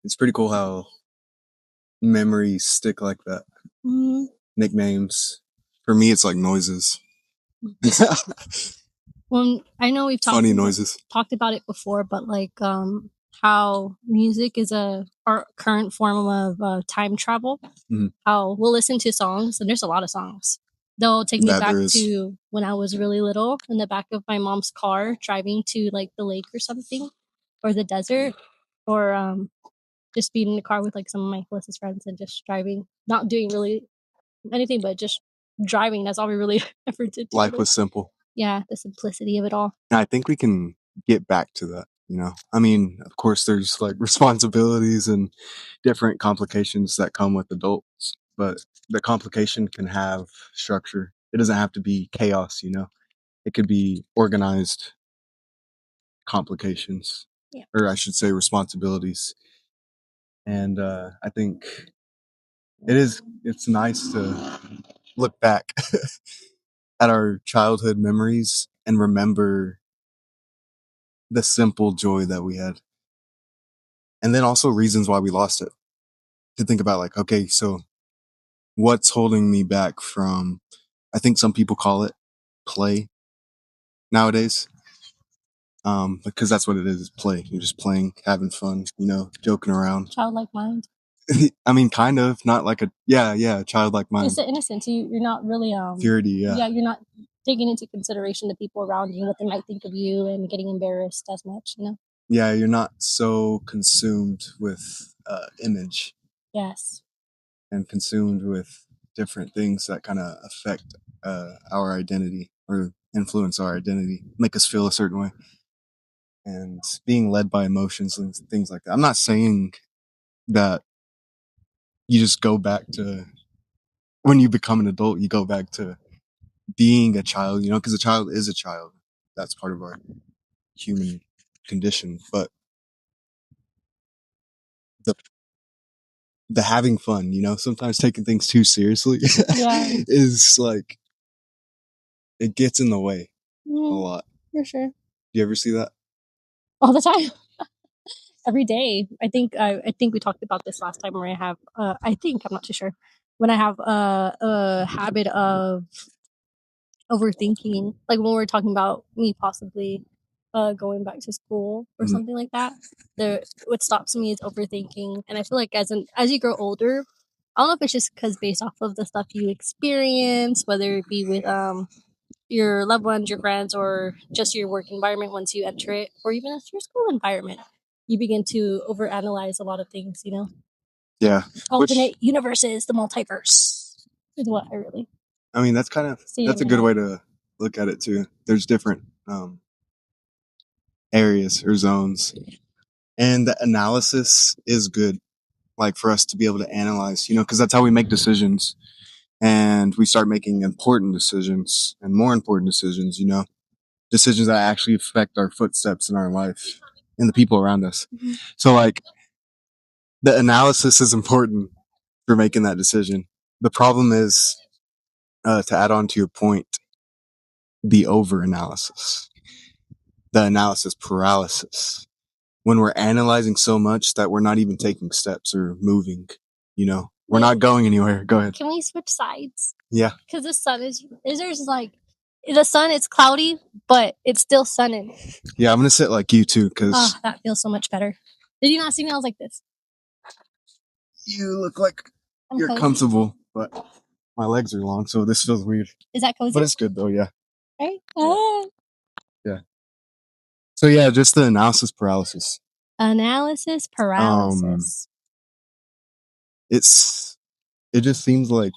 It's pretty cool how memories stick like that. Mm-hmm. Nicknames. For me, it's like noises. Well, I know we've Funny noises. talked about it before, but like how music is our current form of time travel. Mhm. How we'll listen to songs, and there's a lot of songs. They'll take me That back there is. to when I was really little in the back of my mom's car driving to like the lake or something, or the desert, or just being in the car with like some of my closest friends and just driving, not doing really anything but just driving. That's all we really ever did together. Life was simple. Yeah, the simplicity of it all. And I think we can get back to that, you know? I mean, of course, there's like responsibilities and different complications that come with adults, but the complication can have structure. It doesn't have to be chaos, you know? It could be organized complications, Yeah. or I should say responsibilities. And I think it's nice to look back at our childhood memories and remember the simple joy that we had. And then also reasons why we lost it. To think about like, okay, so what's holding me back from, I think some people call it play nowadays. Because that's what it is, play. You're just playing, having fun, you know, joking around. Childlike mind. I mean, kind of, not like childlike mind. It's the innocence. You're not really Purity, yeah. You're not taking into consideration the people around you, what they might think of you, and getting embarrassed as much, you know. Yeah, you're not so consumed with image. Yes. And consumed with different things that kind of affect our identity or influence our identity, make us feel a certain way, and being led by emotions and things like that. I'm not saying that you just go back to when you become an adult, you go back to being a child, you know, because a child is a child. That's part of our human condition. But the having fun, you know, sometimes taking things too seriously is like, it gets in the way a lot. For sure. Do you ever see that? All the time. Every day. I think we talked about this last time where I have I'm not too sure. When I have a habit of overthinking, like when we're talking about me possibly going back to school or something like that, what stops me is overthinking. And I feel like as you grow older, I don't know if it's just because based off of the stuff you experience, whether it be with your loved ones, your friends, or just your work environment once you enter it, or even if your school environment, you begin to overanalyze a lot of things, you know? Yeah. Alternate universes, the multiverse is what I mean, that's a good way to look at it too. There's different areas or zones, and the analysis is good, like for us to be able to analyze, you know, because that's how we make decisions, and we start making important decisions and more important decisions, you know, decisions that actually affect our footsteps in our life and the people around us. Mm-hmm. So like the analysis is important for making that decision. The problem is, to add on to your point, the over analysis, the analysis paralysis. When we're analyzing so much that we're not even taking steps or moving, you know, we're not going anywhere. Go ahead. Can we switch sides? Yeah. Because the sun is there's like the sun, it's cloudy, but it's still sunning. Yeah, I'm gonna sit like you too, because that feels so much better. Did you not see me? I was like this. You look like you're comfortable, but my legs are long, so this feels weird. Is that cozy? But it's good though, yeah. Right? Yeah. So yeah, just the analysis paralysis. Analysis paralysis. It just seems like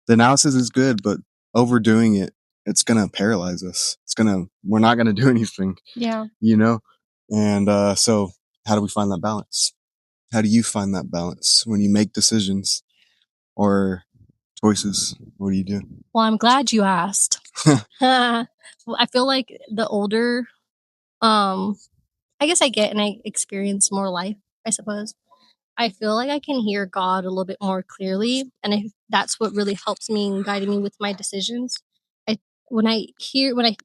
the analysis is good, but overdoing it, it's gonna paralyze us. We're not gonna do anything. Yeah. You know? And so how do we find that balance? How do you find that balance when you make decisions or choices? What do you do? Well, I'm glad you asked. Well, I feel like the older, I guess I get and I experience more life, I suppose. I feel like I can hear God a little bit more clearly, and that's what really helps me in guiding me with my decisions. when I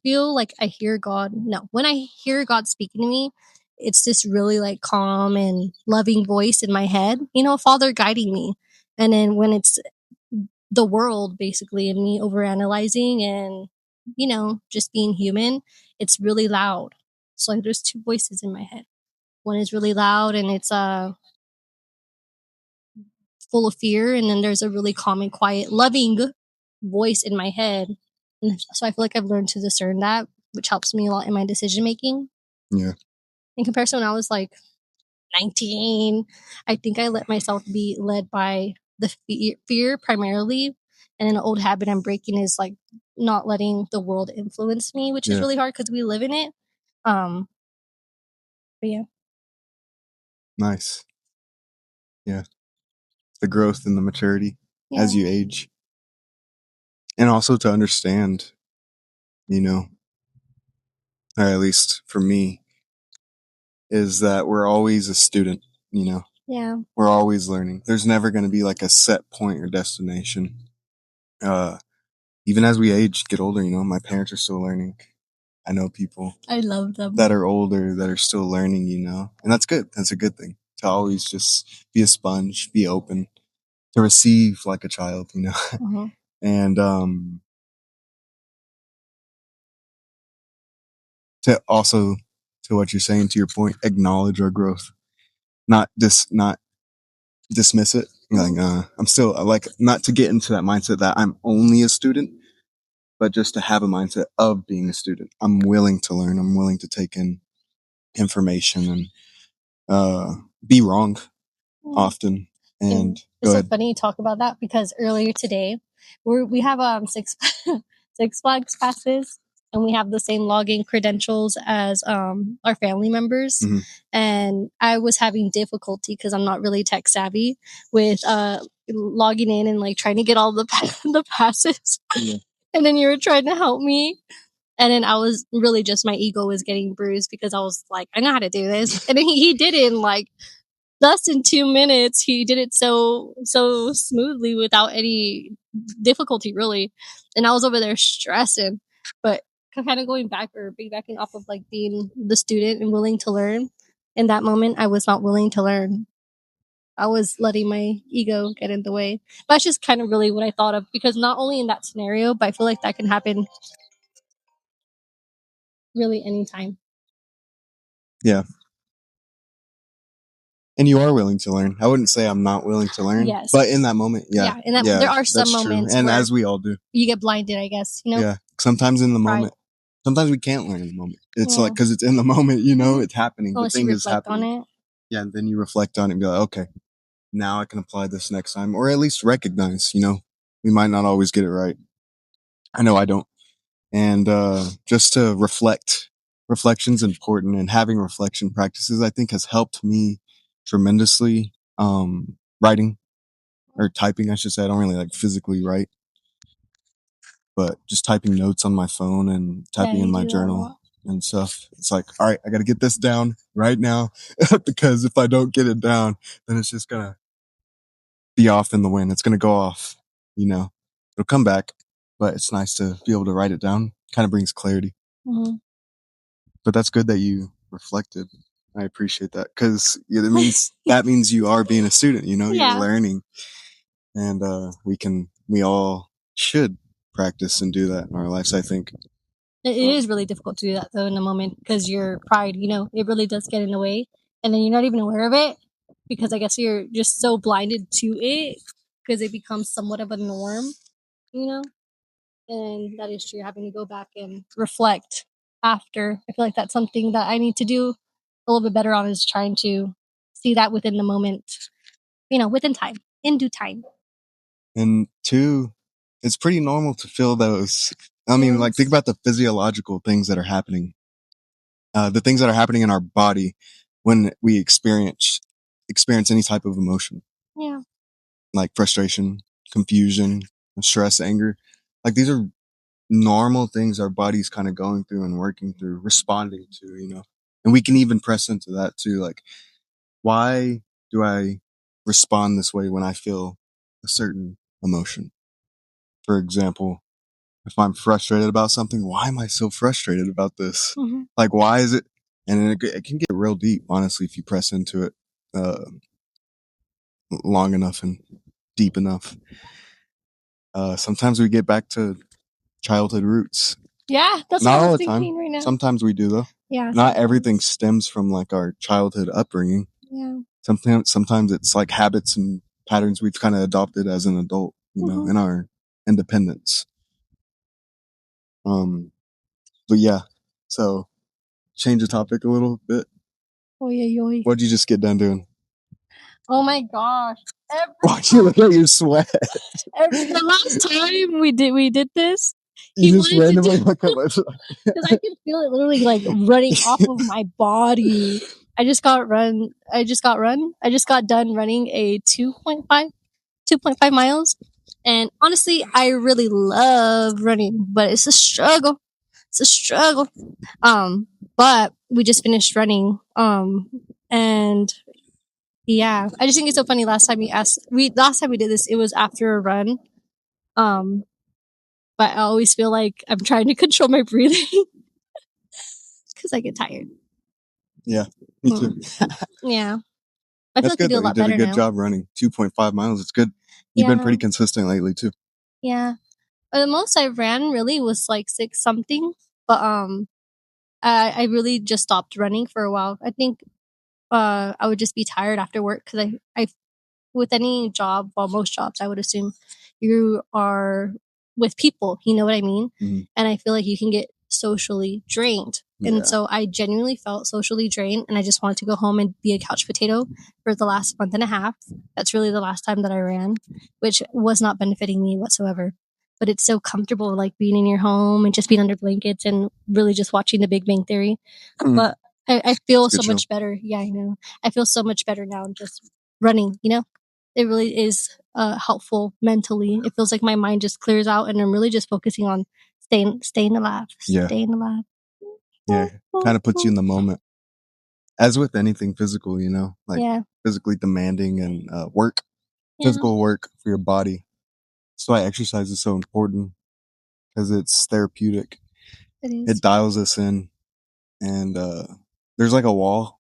feel like I hear God, no, when I hear God speaking to me, it's this really like calm and loving voice in my head, Father guiding me. And then when it's the world basically and me overanalyzing and, just being human, it's really loud. So like, there's two voices in my head. One is really loud and it's full of fear, and then there's a really calm and quiet, loving voice in my head. And so I feel like I've learned to discern that, which helps me a lot in my decision making. Yeah. In comparison, when I was like 19, I think I let myself be led by the fear primarily. And an old habit I'm breaking is like not letting the world influence me, which is Yeah. really hard because we live in it. Um, but yeah, Nice. Yeah. The growth and the maturity yeah, as you age. And also to understand, you know, or at least for me, is that we're always a student, you know. yeah. We're always learning. There's never going to be like a set point or destination. Uh, Even as we age, get older, my parents are still learning. I know people I love them. that are older that are still learning, and that's good. That's a good thing to always just be a sponge, be open, to receive like a child. Uh-huh. And to also, to what you're saying, to your point, acknowledge our growth, not dismiss it. Like, I'm still like, not to get into that mindset that I'm only a student, but just to have a mindset of being a student. I'm willing to learn. I'm willing to take in information and be wrong often. And And go it's so ahead. funny you talk about that because earlier today we have six Six Flags passes, and we have the same login credentials as our family members. Mm-hmm. And I was having difficulty because I'm not really tech savvy with logging in and like trying to get all the the passes. Yeah. And then you were trying to help me. And then I was really just my ego was getting bruised because I was like, I know how to do this. And then he did it in like less than 2 minutes. He did it so smoothly without any difficulty really. And I was over there stressing. But kind of going back or piggybacking off of like being the student and willing to learn, in that moment I was not willing to learn. I was letting my ego get in the way. That's just kind of really what I thought of, because not only in that scenario, but I feel like that can happen really anytime. Yeah. And you are willing to learn. I wouldn't say I'm not willing to learn, Yes. but in that moment, yeah, And that, there are some that's true. moments And where as we all do, you get blinded, I guess, yeah. Sometimes in the Pride. moment, sometimes we can't learn in the moment. It's Yeah. like, because it's in the moment, it's happening. The Unless you thing is reflect on happening. it. Yeah, and then you reflect on it and be like, okay, now I can apply this next time, or at least recognize. We might not always get it right. I know I don't. And just to reflect. Reflection's important, and having reflection practices, I think, has helped me tremendously. Writing or typing, I should say. I don't really like physically write, but just typing notes on my phone and typing in my journal and stuff. It's like, all right, I got to get this down right now because if I don't get it down, then it's just going to be off in the wind. It's going to go off, it'll come back, but it's nice to be able to write it down. Kind of brings clarity. Mhm. But that's good that you reflected. I appreciate that because that means you are being a student, you're Yeah. learning, and we all should practice and do that in our lives, I think. It is really difficult to do that though in the moment because your pride, it really does get in the way, and then you're not even aware of it because I guess you're just so blinded to it because it becomes somewhat of a norm, you know. And that is true. Having to go back and reflect after, I feel like that's something that I need to do a little bit better on, is trying to see that within the moment, within time, in due time. And two, it's pretty normal to feel those. I mean, like, think about the physiological things that are happening, the things that are happening in our body when we experience any type of emotion, Yeah. like frustration, confusion, stress, anger. Like, these are normal things our body's kind of going through and working through, responding to, and we can even press into that too. Like, why do I respond this way when I feel a certain emotion? For example, If I'm frustrated about something, why am I so frustrated about this? Mm-hmm. Like, why is it? And it can get real deep, honestly, if you press into it long enough and deep enough. Sometimes we get back to childhood roots. Yeah, that's Not what I all was the time. thinking right now. Sometimes we do, though. Yeah, Not sometimes. everything stems from like our childhood upbringing. Yeah. Sometimes it's like habits and patterns we've kind of adopted as an adult, you know, Mm-hmm. in our independence. But yeah, so change the topic a little bit. Oh yeah, What'd you just get done doing? oh my gosh! Why'd you look at your sweat? The last time we did this, You he just wanted to do randomly look at my because I could feel it literally like running off of my body. I just got run. I just got run. I just got done running a 2.5 miles, and honestly, I really love running, but it's a struggle. It's a struggle. Um, but we just finished running. And yeah, I just think it's so funny. Last time we did this, it was after a run. Um, but I always feel like I'm trying to control my breathing because I get tired. Yeah, me too. Yeah, I feel That's like I good do though. a You lot did a better good now. job running 2.5 miles. It's good. You've been Yeah, pretty consistent lately too. yeah. The most I ran really was like 6 something, but I really just stopped running for a while. I think I would just be tired after work because I with any job, well, most jobs, I would assume you are with people. You know what I mean? Mm-hmm. And I feel like you can get socially drained. Yeah. And so I genuinely felt socially drained, and I just wanted to go home and be a couch potato for the last month and a half. That's really the last time that I ran, which was not benefiting me whatsoever. But it's so comfortable, like being in your home and just being under blankets and really just watching The Big Bang Theory. Mm-hmm. But I feel It's a so good show. much better. Yeah, I know. I feel so much better now just running, you know? It really is helpful mentally. It feels like my mind just clears out and I'm really just focusing on staying alive. Yeah. Staying alive. Yeah. Kind of puts you in the moment. As with anything physical, you know, like Yeah. physically demanding and Yeah. physical work for your body. That's why exercise is so important because it's therapeutic. It It is. dials us in, and there's like a wall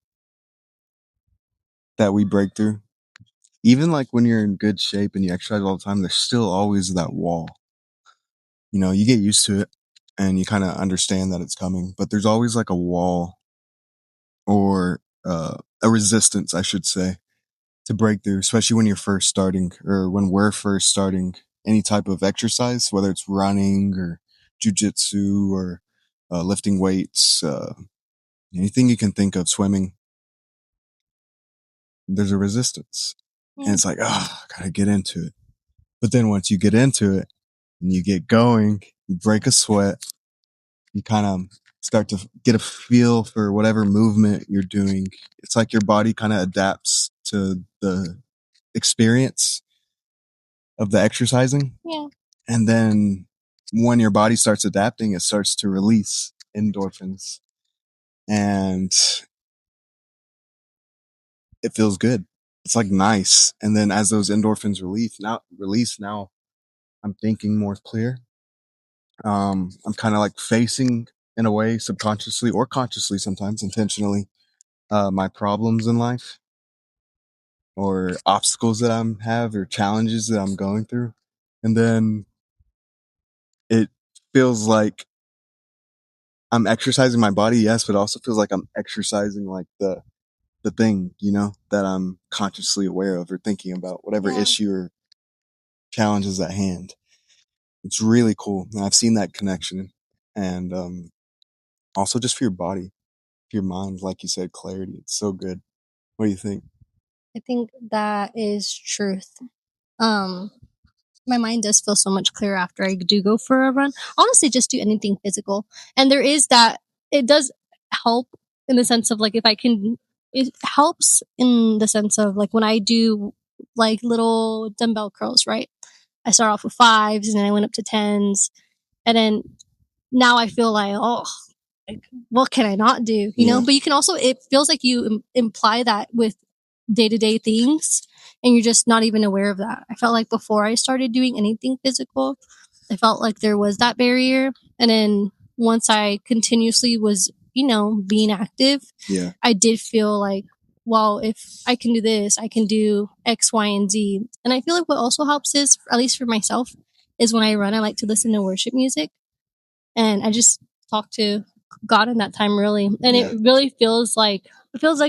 that we break through. Even like when you're in good shape and you exercise all the time, there's still always that wall. You know, you get used to it and you kind of understand that it's coming, but there's always like a wall or a resistance, I should say, to break through, especially when you're first starting or when we're first starting any type of exercise, whether it's running or jujitsu or lifting weights, anything you can think of, swimming. There's a resistance, and Yeah. it's like, oh, I gotta get into it. But then once you get into it and you get going, you break a sweat, you kind of start to get a feel for whatever movement you're doing. It's like your body kind of adapts to the experience of the exercising. Yeah. And then when your body starts adapting, it starts to release endorphins and it feels good. It's like nice. And then as those endorphins release now I'm thinking more clear. I'm kind of like facing in a way subconsciously or consciously, sometimes intentionally, my problems in life or obstacles that have or challenges that I'm going through. And then it feels like I'm exercising my body, yes, but it also feels like I'm exercising like the thing, you know, that I'm consciously aware of or thinking about, whatever Yeah. issue or challenge is at hand. It's really cool. And I've seen that connection. And also just for your body, for your mind, like you said, clarity. It's so good. What do you think? I think that is truth. Um, my mind does feel so much clearer after I do go for a run. Honestly, just do anything physical. And there is that, it does help in the sense of like if I can, it helps in the sense of like when I do like little dumbbell curls, right? I start off with fives and then I went up to tens. And then now I feel like, oh, like, what can I not do? You know, Yeah. but you can also, it feels like you imply that with day to day things and you're just not even aware of that. I felt like before I started doing anything physical, I felt like there was that barrier. And then once I continuously was, being active, I did feel like, well, if I can do this, I can do X, Y, and Z. And I feel like what also helps is, at least for myself, is when I run, I like to listen to worship music. And I just talk to God in that time, really. And it really feels like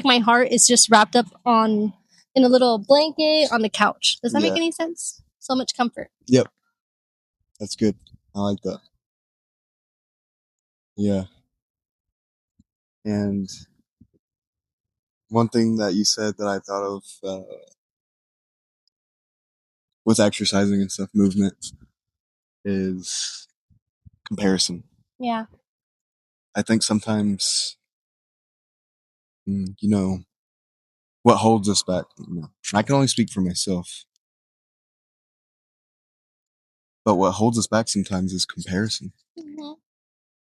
my heart is just wrapped up in a little blanket on the couch. Does that make any sense? So much comfort. Yep. That's good. I like that. Yeah. And one thing that you said that I thought of with exercising and stuff, movement, is comparison. Yeah. I think sometimes, what holds us back, I can only speak for myself, but what holds us back sometimes is comparison. Mm-hmm.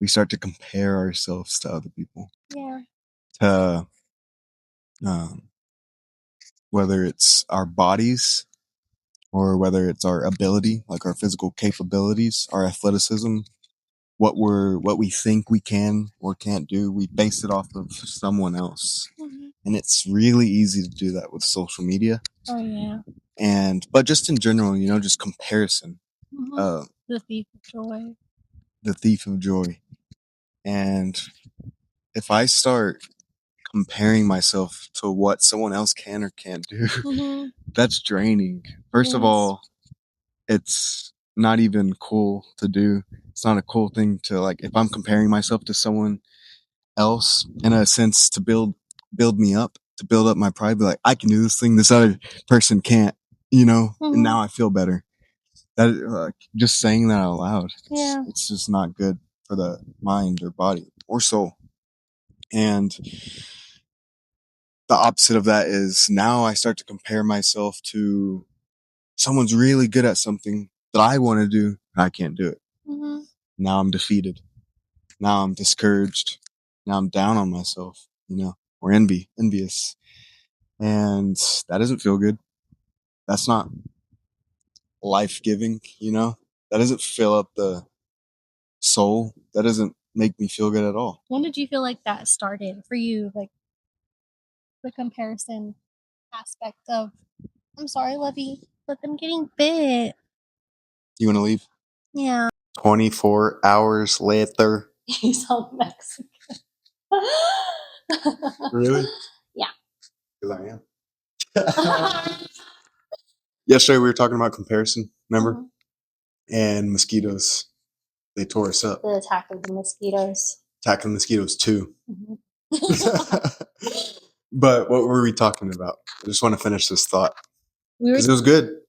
We start to compare ourselves to other people. Yeah. To whether it's our bodies or whether it's our ability, like our physical capabilities, our athleticism, what we think we can or can't do, we base it off of someone else. Mm-hmm. And it's really easy to do that with social media. Oh, yeah. But just in general, just comparison. Mm-hmm. The thief of joy. The thief of joy. And if I start comparing myself to what someone else can or can't do, Mm-hmm. that's draining. First of all, it's not even cool to do. It's not a cool thing to, like, if I'm comparing myself to someone else in a sense to build me up, to build up my pride, be like, I can do this thing this other person can't, and now I feel better. That just saying that out loud, it's just not good for the mind or body or soul. And the opposite of that is now I start to compare myself to someone's really good at something that I want to do and I can't do it. Mm-hmm. Now I'm defeated. Now I'm discouraged. Now I'm down on myself, or envious. And that doesn't feel good. That's not life giving, That doesn't fill up the soul. That doesn't make me feel good at all. When did you feel like that started for you? Like the comparison aspect of, I'm sorry, Lovey, but I'm getting bit. You want to leave? Yeah. 24 hours later. You sound Mexican. Really? Yeah. Because I am. Yesterday we were talking about comparison, remember? Mm-hmm. And mosquitoes. They tore us up. The attack of the mosquitoes. Attack of the mosquitoes too. Mm-hmm. But what were we talking about? I just want to finish this thought. Because it was good.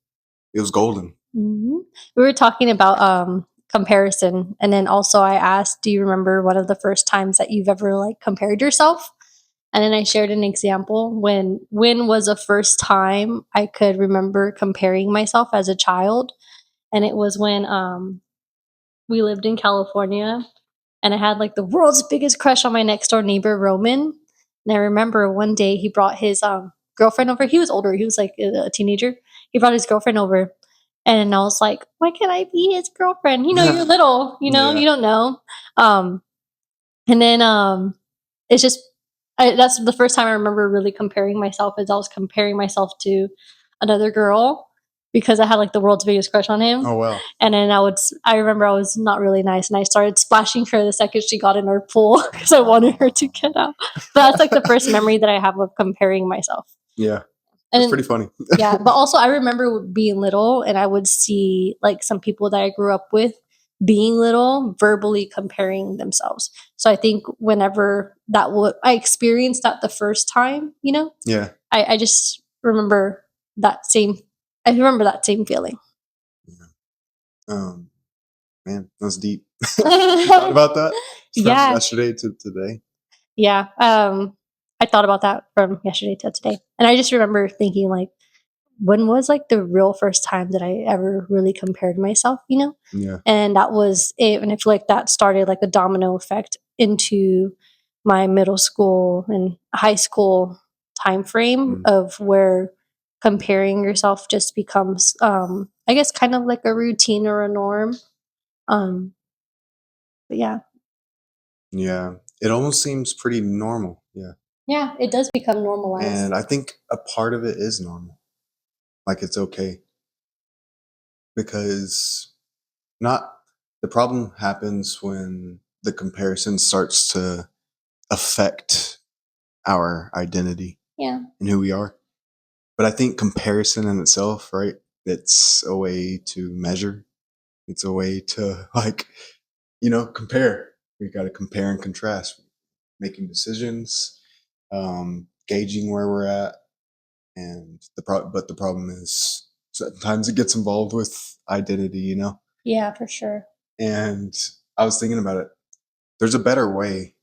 It was golden. Mm-hmm. We were talking about comparison, and then also I asked, do you remember one of the first times that you've ever compared yourself? And then I shared an example when was the first time I could remember comparing myself as a child, and it was when we lived in California, and I had the world's biggest crush on my next door neighbor, Roman. And I remember one day he brought his girlfriend over. He was older. He was a teenager. He brought his girlfriend over. And I was like, why can't I be his girlfriend? You're little, you don't know. And then it's just, that's the first time I remember really comparing myself, as I was comparing myself to another girl because I had the world's biggest crush on him. Oh, wow. And then I remember I was not really nice, and I started splashing her the second she got in our pool because I wanted her to get out. But that's the first memory that I have of comparing myself. Yeah. It's pretty funny. Yeah, but also I remember being little, and I would see some people that I grew up with being little verbally comparing themselves. So I think whenever I experienced that the first time, Yeah. I just remember that same. I remember that same feeling. Yeah. Man, that's deep. You thought about that? From yesterday to today? Yeah. I thought about that from yesterday to today. And I just remember thinking when was the real first time that I ever really compared myself, Yeah. And that was it. And I feel like that started a domino effect into my middle school and high school time frame of where comparing yourself just becomes I guess kind of like a routine or a norm. But yeah. Yeah. It almost seems pretty normal. Yeah. Yeah, it does become normalized. And I think a part of it is normal. Like it's okay. Because not the problem happens when the comparison starts to affect our identity Yeah. and who we are. But I think comparison in itself, right? It's a way to measure. It's a way to like, compare. We got to compare and contrast, making decisions, gauging where we're at, and but the problem is sometimes it gets involved with identity. Yeah, for sure. And I was thinking about it. There's a better way,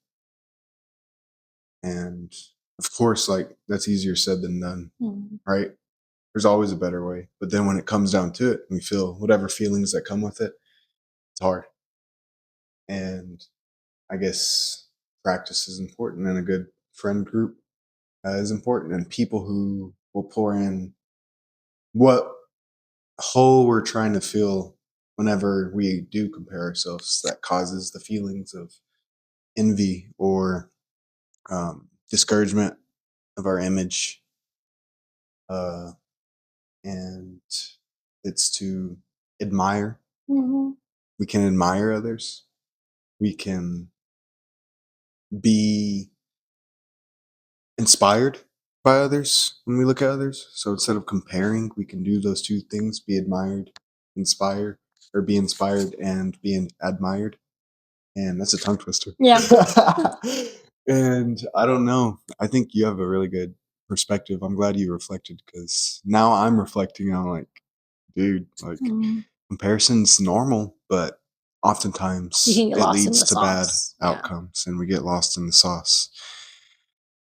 and of course, like that's easier said than done, right? There's always a better way, but then when it comes down to it, we feel whatever feelings that come with it. It's hard, and I guess practice is important, and a good friend group is important, and people who will pour in what hole we're trying to fill whenever we do compare ourselves that causes the feelings of envy or discouragement of our image. Uh, and it's to admire. Mm-hmm. We can admire others. We can be inspired by others when we look at others. So instead of comparing, we can do those two things: be admired, inspire, or be inspired and be admired. And that's a tongue twister. Yeah. And I don't know. I think you have a really good perspective. I'm glad you reflected because now I'm reflecting. I'm like, dude, like comparison's normal, but You oftentimes can get it lost in leads the to bad sauce. Yeah. outcomes and we get lost in the sauce.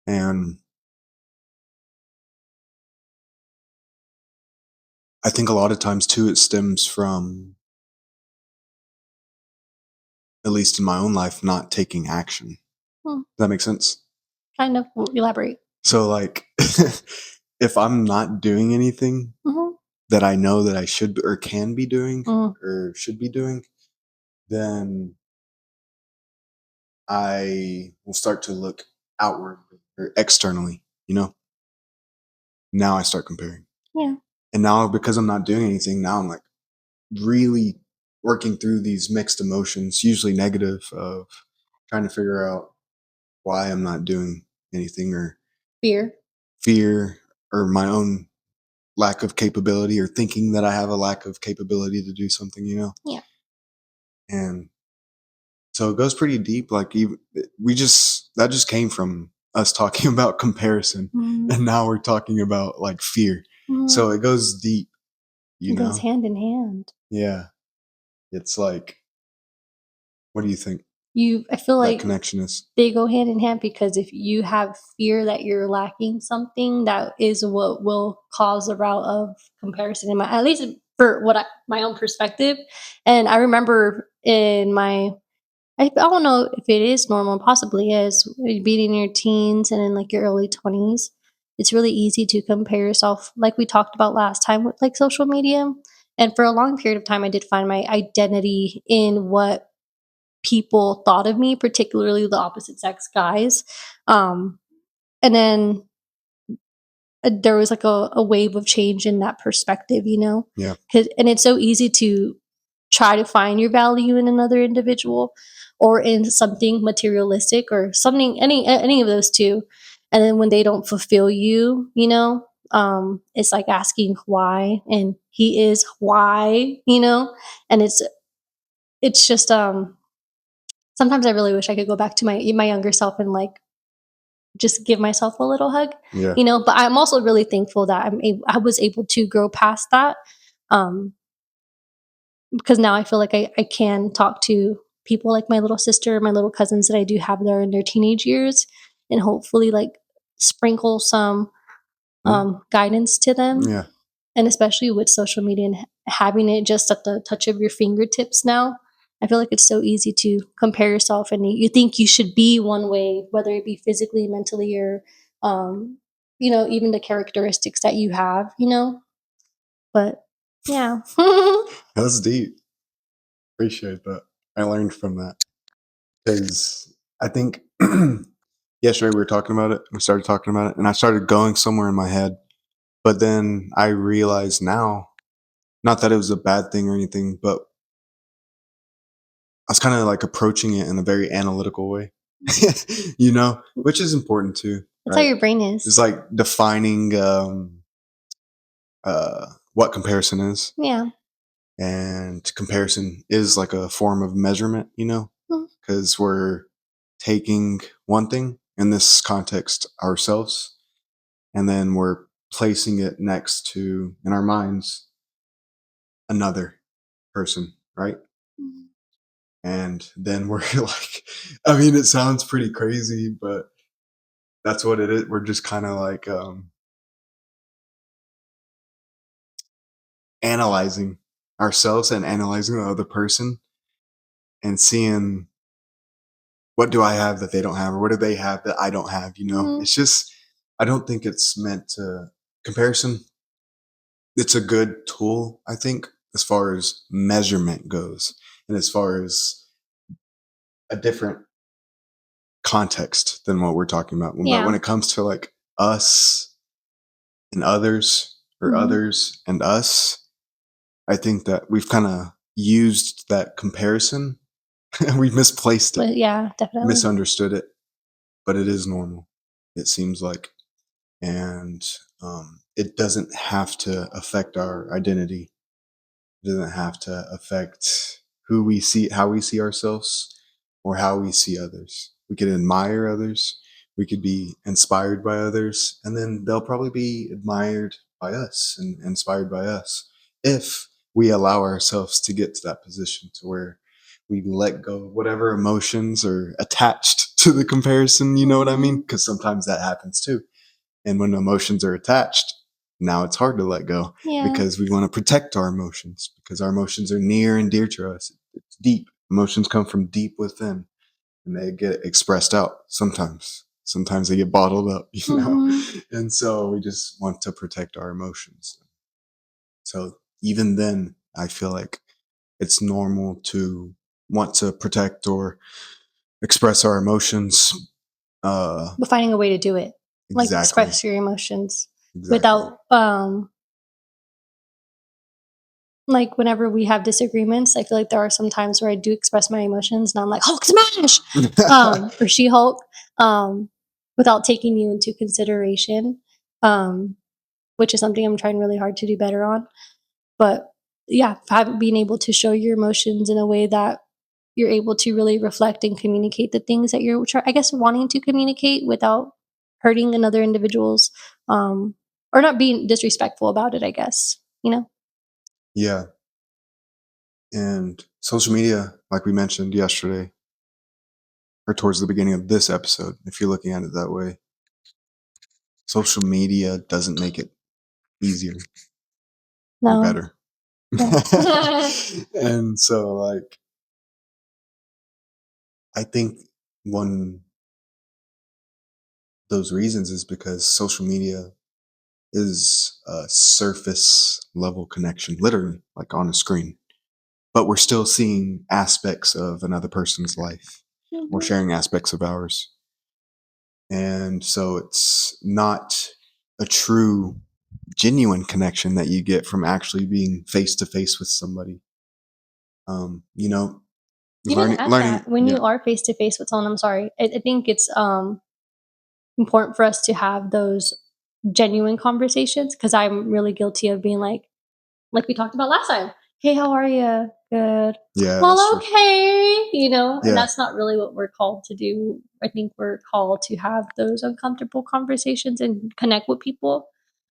And I think a lot of times too, it stems from, at least in my own life, not taking action. Hmm. Does that make sense? Kind of. Elaborate. So, like, if I'm not doing anything that I know that I should or can be doing or should be doing, then I will start to look outwardly or externally, Now I start comparing. Yeah. And now because I'm not doing anything, now I'm like really working through these mixed emotions, usually negative, of trying to figure out why I'm not doing anything or fear or my own lack of capability or thinking that I have a lack of capability to do something. Yeah. And so it goes pretty deep. Like even, that just came from us talking about comparison, and now we're talking about like fear. So it goes deep. It goes hand in hand. Yeah, it's like, what do you think? I feel That like connection is. they go hand in hand because if you have fear that you're lacking something, that is what will cause a route of comparison. At least for my own perspective. And I remember I don't know if it is normal, possibly is, being in your teens and in like your early 20s. It's really easy to compare yourself, like we talked about last time with like social media. And for a long period of time, I did find my identity in what people thought of me, particularly the opposite sex guys. And then there was like a wave of change in that perspective, Yeah. And it's so easy to try to find your value in another individual or in something materialistic or something, any of those two. And then when they don't fulfill you, it's like asking why, and he is why, and it's just sometimes I really wish I could go back to my younger self and like just give myself a little hug, Yeah. But I'm also really thankful that I was able to grow past that, um, because now I feel like I can talk to people like my little sister, my little cousins that I do have there in their teenage years, and hopefully like sprinkle some guidance to them. Yeah. And especially with social media and having it just at the touch of your fingertips now, I feel like it's so easy to compare yourself and you think you should be one way, whether it be physically, mentally, or, even the characteristics that you have, But yeah. That's deep. Appreciate that. I learned from that because I think yesterday we were talking about it. We started talking about it, and I started going somewhere in my head. But then I realize now, not that it was a bad thing or anything, but I was kind of like approaching it in a very analytical way, which is important too, That's how right? your brain is. It's like defining what comparison is. Yeah. And comparison is like a form of measurement, Mm. because we're taking one thing, in this context, ourselves, and then we're placing it next to, in our minds, another person, right? Mm. And then we're like, I mean, it sounds pretty crazy, but that's what it is. We're just kind of like analyzing ourselves and analyzing the other person and seeing, what do I have that they don't have, or what do they have that I don't have? Mhm. It's just, I don't think it's meant to comparison. It's a good tool, I think, as far as measurement goes, and as far as a different context than what we're talking about. But Yeah. when it comes to like us and others, or Mhm. others and us, I think that we've kind of used that comparison and we've misplaced it, But yeah, definitely. misunderstood it, but it is normal, it seems like. And it doesn't have to affect our identity. It doesn't have to affect who we see, how we see ourselves, or how we see others. We could admire others. We could be inspired by others, and then they'll probably be admired by us and inspired by us if we allow ourselves to get to that position to where we let go of whatever emotions are attached to the comparison. You know what I mean? Mhm. Because sometimes that happens too. And when emotions are attached, now it's hard to let go Yeah. because we want to protect our emotions because our emotions are near and dear to us. It's deep. Emotions come from deep within and they get expressed out sometimes. Sometimes they get bottled up, Mhm. And so we just want to protect our emotions. So even then, I feel like it's normal to want to protect or express our emotions. But finding a way to do it, like Exactly. express your emotions Exactly. without like whenever we have disagreements, I feel like there are some times where I do express my emotions and I'm like Hulk smash, or She Hulk, um, without taking you into consideration, um, which is something I'm trying really hard to do better on. But yeah, being able to show your emotions in a way that you're able to really reflect and communicate the things that you're, I guess, wanting to communicate without hurting another individual's, um, or not being disrespectful about it. I guess you know. Yeah. And social media, like we mentioned yesterday, or towards the beginning of this episode, if you're looking at it that way, social media doesn't make it easier or No, better. no. And so, like, I think one of those reasons is because social media is a surface level connection, literally, like on a screen. But we're still seeing aspects of another person's life. We're Mhm. sharing aspects of ours. And so it's not a true, genuine connection that you get from actually being face to face with somebody. You know, Even at learning, that, when yeah, you are face to face with someone, I'm sorry, I think it's important for us to have those genuine conversations because I'm really guilty of being like we talked about last time. Hey, how are you? Good. yeah, that's Well, true. okay, and Yeah, that's not really what we're called to do. I think we're called to have those uncomfortable conversations and connect with people,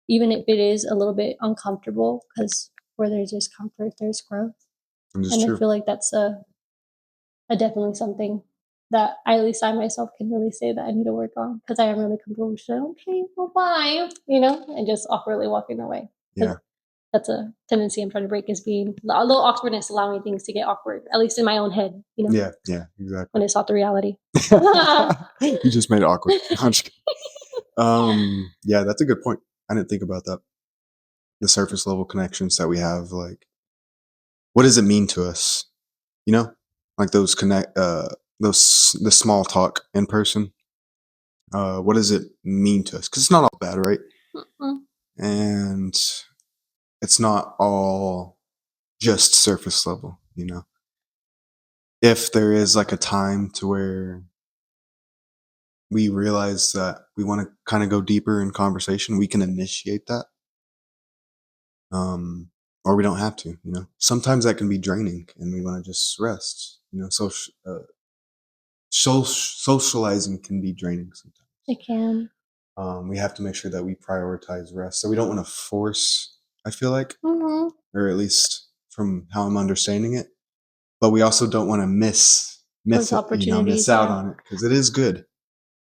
even if it is a little bit uncomfortable, because where there's discomfort, there's growth. and it's And I true. feel like that's definitely something that at least I myself can really say that I need to work on because I am really comfortable with saying, okay, well, bye, and just awkwardly walking away. Because Yeah, that's a tendency I'm trying to break is being a little awkwardness, allowing things to get awkward, at least in my own head, yeah, yeah, when exactly. it's not the reality. You just made it awkward. I'm just kidding. Yeah, that's a good point. I didn't think about that. The surface level connections that we have, like, what does it mean to us? you know, like those the small talk in person. What does it mean to us? Because it's not all bad, right? Mm-mm. And it's not all just surface level, you know. If there is like a time to where we realize that we want to kind of go deeper in conversation, we can initiate that. Um, or we don't have to, you know. Sometimes that can be draining and we want to just rest, you know. Socializing can be draining sometimes. It can. We have to make sure that we prioritize rest. So we don't want to force, I feel like, Mm-hmm. or at least from how I'm understanding it. But we also don't want to miss Those it, you know, miss opportunities, out yeah. on it because it is good.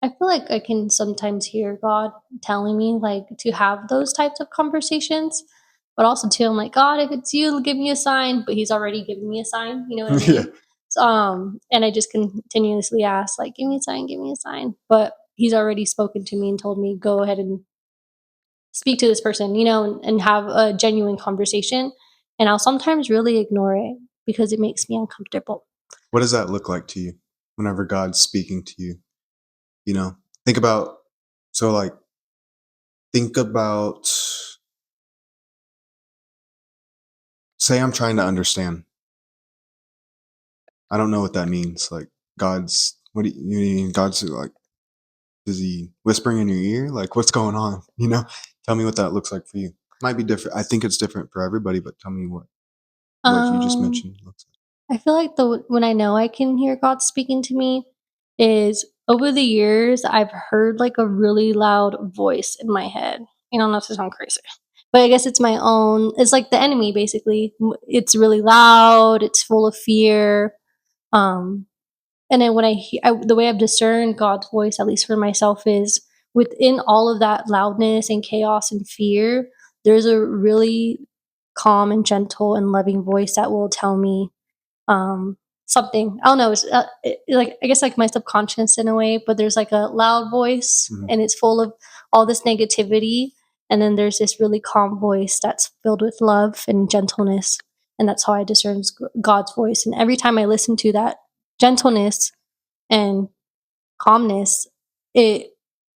I feel like I can sometimes hear God telling me like to have those types of conversations, but also too, I'm like, God, if it's you, give me a sign. But He's already given me a sign. You know what I Yeah. mean? So, and I just continuously ask, like, give me a sign, give me a sign. But He's already spoken to me and told me, go ahead and speak to this person, you know, and have a genuine conversation. And I'll sometimes really ignore it because it makes me uncomfortable. What does that look like to you whenever God's speaking to you? You know, think about, so like, think about, say I'm trying to understand. I don't know what that means. Like, what do you mean? God's like, is he whispering in your ear? Like, what's going on? You know, tell me what that looks like for you. Might be different. I think it's different for everybody, but tell me what you just Um, mentioned looks I feel like the when I know I can hear God speaking to me is over the years I've heard like a really loud voice in my head. You know, not to sound crazy, but I guess it's my own. It's like the enemy, basically. It's really loud. It's full of fear. Um, and then when the way I've discerned God's voice, at least for myself, is within all of that loudness and chaos and fear. There's a really calm and gentle and loving voice that will tell me something. I don't know. It's like I guess like my subconscious in a way, but there's like a loud voice like. and it's full of all this negativity, and then there's this really calm voice that's filled with love and gentleness, and that's how I discern God's voice. And every time I listen to that gentleness and calmness, it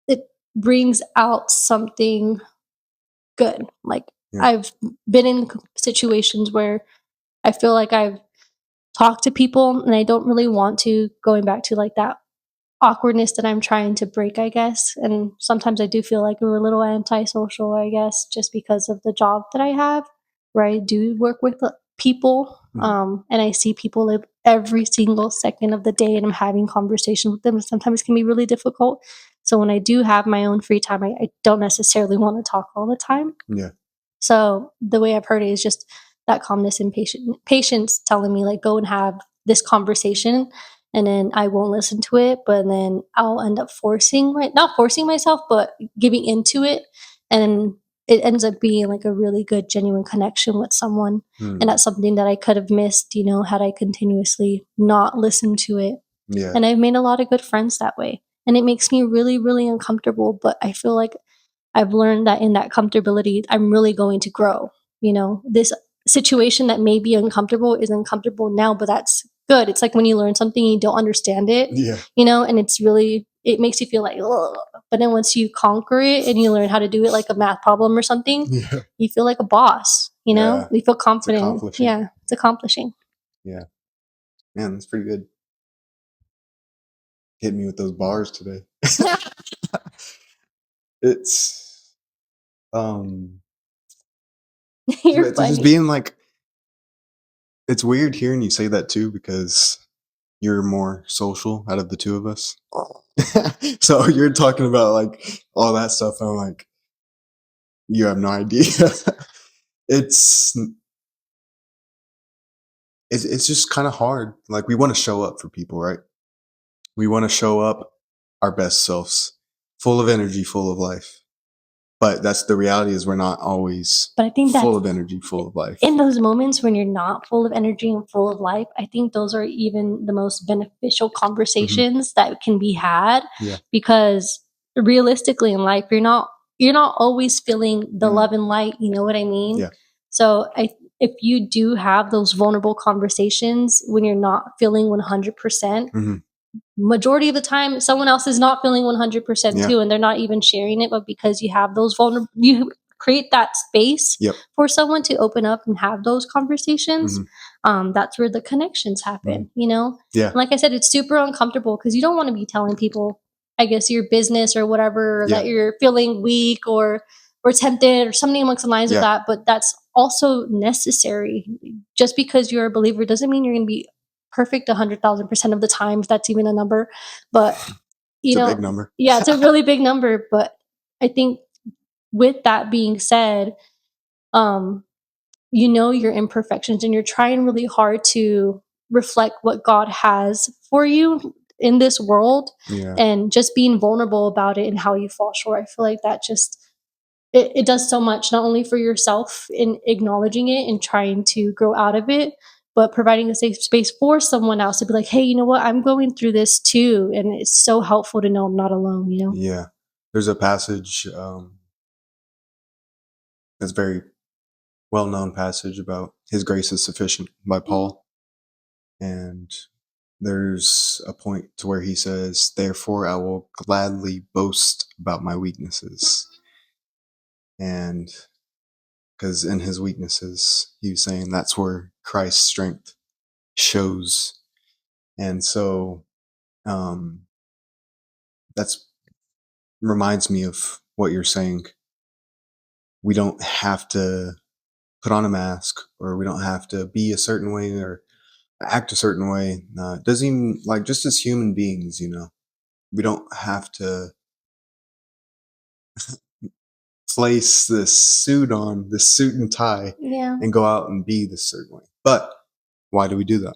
it brings out something good. Like Yeah. I've been in situations where I feel like I've talk to people and I don't really want to, going back to like that awkwardness that I'm trying to break, I guess. And sometimes I do feel like we're a little antisocial, I guess, just because of the job that I have, where I do work with people. And I see people live every single second of the day and I'm having conversations with them. And sometimes it can be really difficult. So when I do have my own free time, I don't necessarily want to talk all the time. Yeah. So the way I've heard it is just that calmness and patience telling me like go and have this conversation, and then I won't listen to it, but then I'll end up not forcing myself, but giving into it, and it ends up being like a really good genuine connection with someone. And that's something that I could have missed, you know, had I continuously not listened to it. Yeah. And I've made a lot of good friends that way. And it makes me really, really uncomfortable, but I feel like I've learned that in that comfortability, I'm really going to grow. You know, this situation that may be uncomfortable is uncomfortable now, but that's good. It's like when you learn something, you don't understand it, Yeah. you know, and it makes you feel like, ugh. But then once you conquer it and you learn how to do it like a math problem or something, Yeah. you feel like a boss, you know, Yeah. you feel It's confident. accomplishing. Yeah, it's accomplishing. Yeah. Man, that's pretty good. Hit me with those bars today. It's You're it's just funny. being like, it's weird hearing you say that too because you're more social out of the two of us. So you're talking about like all that stuff and I'm like, you have no idea. it's it's just kind of hard. Like we want to show up for people, right? We want to show up our best selves, full of energy, full of life. But that's the reality is we're not always But I think full that's of energy, full of life. in those moments when you're not full of energy and full of life, I think those are even the most beneficial Hmm. conversations that can be had, Yeah. because realistically in life you're not always feeling the Mm. love and light, you know what I mean? Yeah. So if you do have those vulnerable conversations when you're not feeling 100%, majority of the time someone else is not feeling 100% too, and they're not even sharing it, but because you have those vulnerable, you create that space for someone to open up and have those conversations. That's where the connections happen, And like I said, it's super uncomfortable because you don't want to be telling people, I guess, your business or whatever, or that you're feeling weak or tempted or something along the lines of that, but that's also necessary. Just because you're a believer doesn't mean you're going to be perfect 100,000% of the times. That's even a number, but it's a big number. Yeah, it's a really big number. But I think with that being said, your imperfections and you're trying really hard to reflect what God has for you in this world, and just being vulnerable about it and how you fall short. I feel like that just it does so much, not only for yourself in acknowledging it and trying to grow out of it, but providing a safe space for someone else to be like, hey, you know what, I'm going through this too, and it's so helpful to know I'm not alone. Yeah, there's a passage that's very well-known passage about His grace is sufficient by Paul, and there's a point to where he says, therefore I will gladly boast about my weaknesses. And because in his weaknesses, he was saying that's where Christ's strength shows. And so that's reminds me of what you're saying. We don't have to put on a mask, or we don't have to be a certain way or act a certain way. It doesn't even, like, just as human beings, we don't have to place this suit on, this suit and tie, and go out and be this certain way. But why do we do that?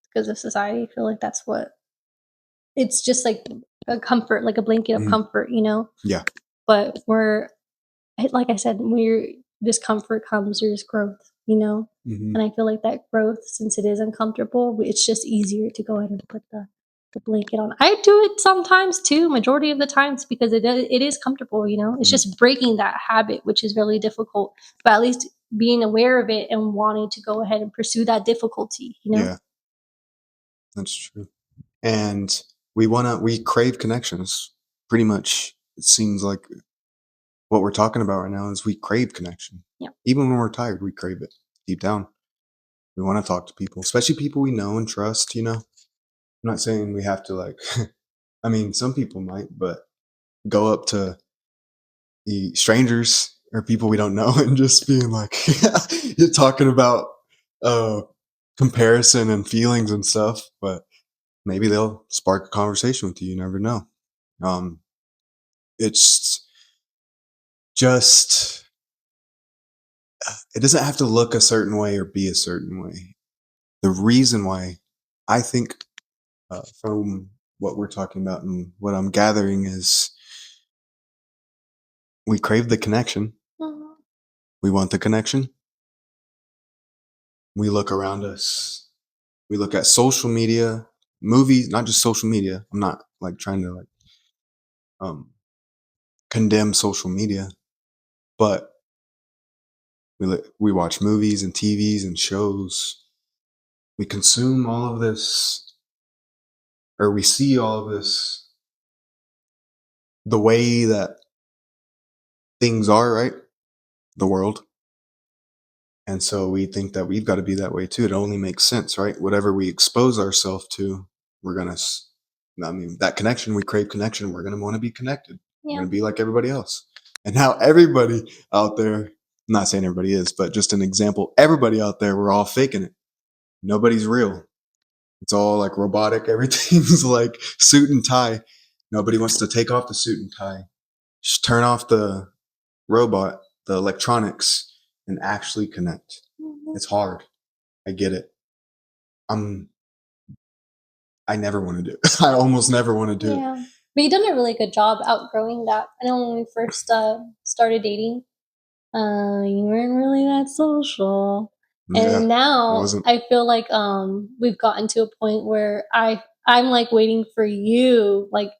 Because of society. I feel like that's what it's just like a comfort, like a blanket of comfort, Yeah. But like I said, where discomfort comes, there's growth, And I feel like that growth, since it is uncomfortable, it's just easier to go ahead and put the blanket on. I do it sometimes too, majority of the times, because it is comfortable, It's just breaking that habit, which is really difficult. But at least being aware of it and wanting to go ahead and pursue that difficulty, Yeah, that's true. And we crave connections. Pretty much, it seems like what we're talking about right now is we crave connection. Yeah. Even when we're tired, we crave it deep down. We want to talk to people, especially people we know and trust, I'm not saying we have to, like, I mean, some people might, but go up to the strangers or people we don't know and just being like, you're talking about uh, comparison and feelings and stuff, but maybe they'll spark a conversation with you. You never know. It's just, it doesn't have to look a certain way or be a certain way. The reason why I think, from what we're talking about and what I'm gathering, is we crave the connection. We want the connection. We look around us. We look at social media, movies, not just social media. I'm not like trying to um, condemn social media, but we watch movies and TVs and shows. We consume all of this, or we see all of this, the way that things are, right? The world. And so we think that we've got to be that way too. It only makes sense, right? Whatever we expose ourselves to, we're going to, I mean, that connection, we crave connection. We're going to want to be connected. We're going to be like everybody else. And now everybody out there, I'm not saying everybody is, but just an example, everybody out there, we're all faking it. Nobody's real. It's all like robotic. Everything's like suit and tie. Nobody wants to take off the suit and tie. Just turn off the robot, the electronics, and actually connect. It's hard. I get it. I never want to do it. I almost never want to do it. Yeah. But you've done a really good job outgrowing that. I know when we first started dating, you weren't really that social. Yeah, And now wasn't. I feel like we've gotten to a point where I'm like waiting for you, like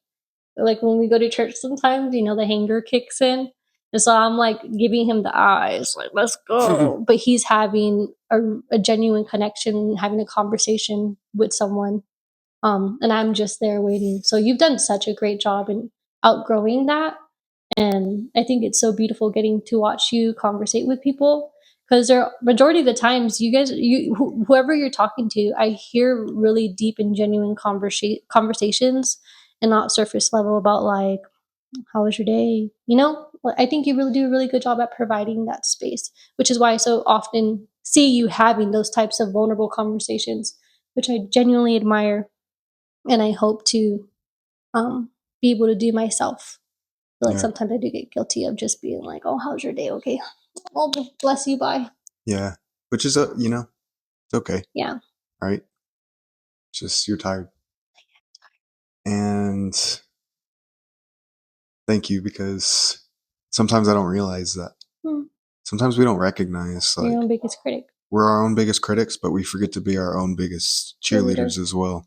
when we go to church sometimes, the hanger kicks in. And so I'm like giving him the eyes, like, let's go. But he's having a genuine connection, having a conversation with someone. And I'm just there waiting. So you've done such a great job in outgrowing that. And I think it's so beautiful getting to watch you conversate with people, because there majority of the times you guys, whoever you're talking to, I hear really deep and genuine conversations, and not surface level about like, how was your day, I think you really do a really good job at providing that space, which is why I so often see you having those types of vulnerable conversations, which I genuinely admire, and I hope to be able to do myself. Like Yeah. sometimes I do get guilty of just being like, "Oh, how's your day? Okay, oh, bless you, bye." Yeah. Which is, it's okay. Yeah. Right. It's just you're tired. And thank you, because sometimes I don't realize that. Hmm. Sometimes we don't recognize, Your like, own biggest critic. we're our own biggest critics, but we forget to be our own biggest Cheerleader. cheerleaders as well.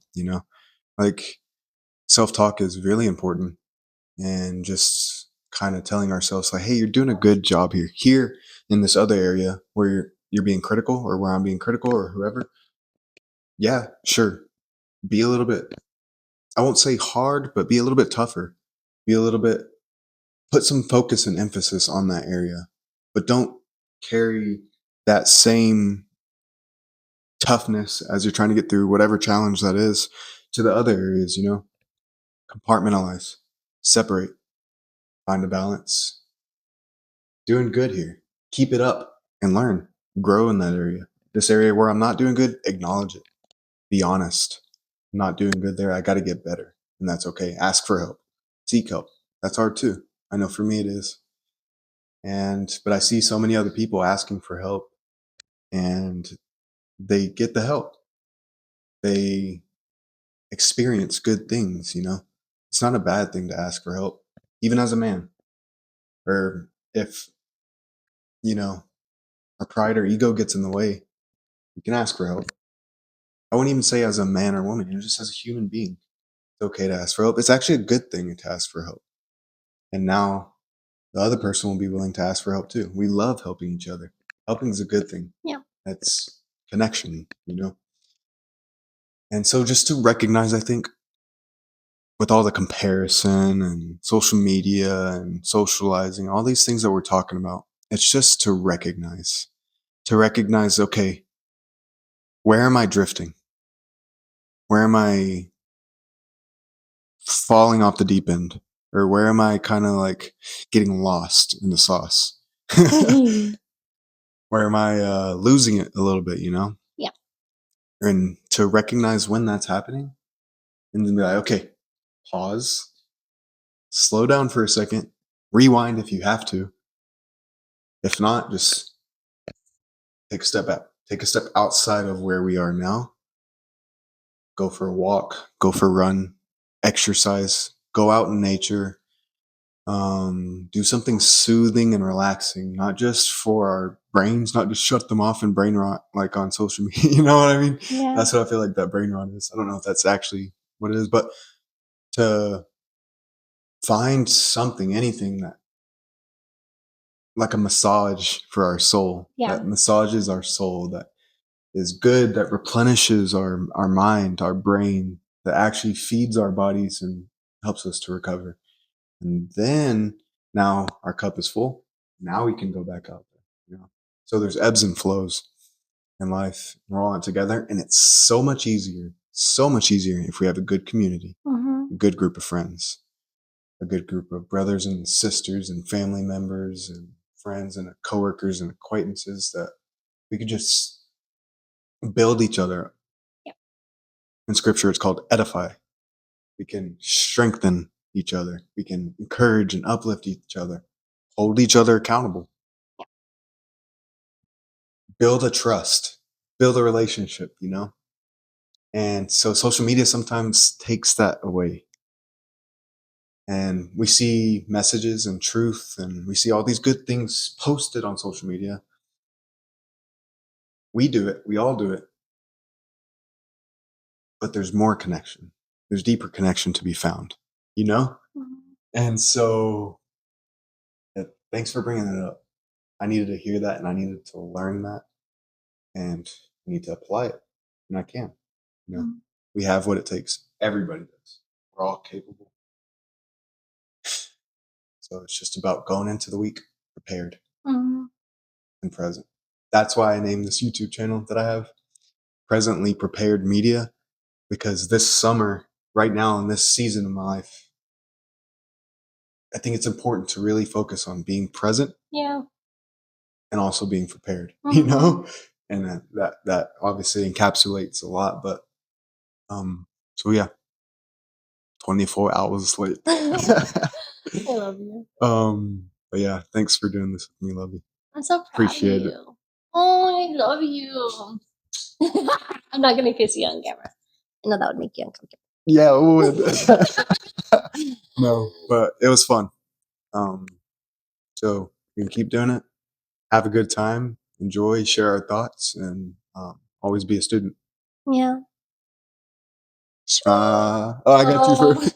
Like, self talk is really important, and just kind of telling ourselves, like, hey, you're doing a good job here. Here in this other area where you're being critical, or where I'm being critical, or whoever. Yeah, sure. Be a little bit, I won't say hard, but be a little bit tougher. Be a little bit, put some focus and emphasis on that area, but don't carry that same toughness as you're trying to get through whatever challenge that is to the other areas. Compartmentalize, separate, find a balance. Doing good here. Keep it up and learn, grow in that area. This area where I'm not doing good, acknowledge it. Be honest. I'm not doing good there. I got to get better. And that's okay. Ask for help. Seek help. That's hard too. I know for me it is. But I see so many other people asking for help, and they get the help. They experience good things. It's not a bad thing to ask for help, even as a man. Or if, you know, our pride or ego gets in the way, you can ask for help. I wouldn't even say as a man or woman, just as a human being. It's okay to ask for help. It's actually a good thing to ask for help. And now the other person will be willing to ask for help too. We love helping each other. Helping is a good thing. Yeah. That's connection. And so just to recognize, I think, with all the comparison and social media and socializing, all these things that we're talking about, it's just to recognize, okay, where am I drifting? Where am I falling off the deep end? Or where am I kind of like getting lost in the sauce? Where am I losing it a little bit? Yeah. And to recognize when that's happening, and then be like, okay, pause, slow down for a second, rewind if you have to. If not, just take a step back, take a step outside of where we are now. Go for a walk, go for a run, exercise, go out in nature, do something soothing and relaxing, not just for our brains, not just shut them off and brain rot like on social media. You know what I mean? Yeah. That's what I feel like that brain rot is. I don't know if that's actually what it is, but to find something, anything that, like a massage for our soul, Yeah. that massages our soul, that is good, that replenishes our mind, our brain, that actually feeds our bodies and helps us to recover. And then now our cup is full. Now we can go back out there. So there's ebbs and flows in life. We're all in it together, and it's so much easier if we have a good community, Mm-hmm. a good group of friends, a good group of brothers and sisters and family members and friends and coworkers and acquaintances, that we could just build each other up. Yeah. In scripture, it's called edify. We can strengthen each other. We can encourage and uplift each other, hold each other accountable, build a trust, build a relationship. And so social media sometimes takes that away. And we see messages and truth, and we see all these good things posted on social media. We do it. We all do it. But there's more connection. There's deeper connection to be found, you know? Mhm. And so thanks for bringing it up. I needed to hear that and I needed to learn that and I need to apply it. And I can. You know, we have what it takes. Everybody does. We're all capable. So it's just about going into the week prepared and present. That's why I named this YouTube channel that I have Presently Prepared Media, because this summer, right now in this season of my life, I think it's important to really focus on being present. Yeah. And also being prepared, you know? And that obviously encapsulates a lot, but so yeah, 24 hours late. I love you. But yeah, thanks for doing this with me, love you. I'm so proud Appreciate of it. you. Oh, I love you. I'm not gonna kiss you on camera. I know that would make you uncomfortable. Yeah, it would. No, but it was fun. So we can keep doing it. Have a good time. Enjoy, share our thoughts, and always be a student. Yeah. Oh, I got you first.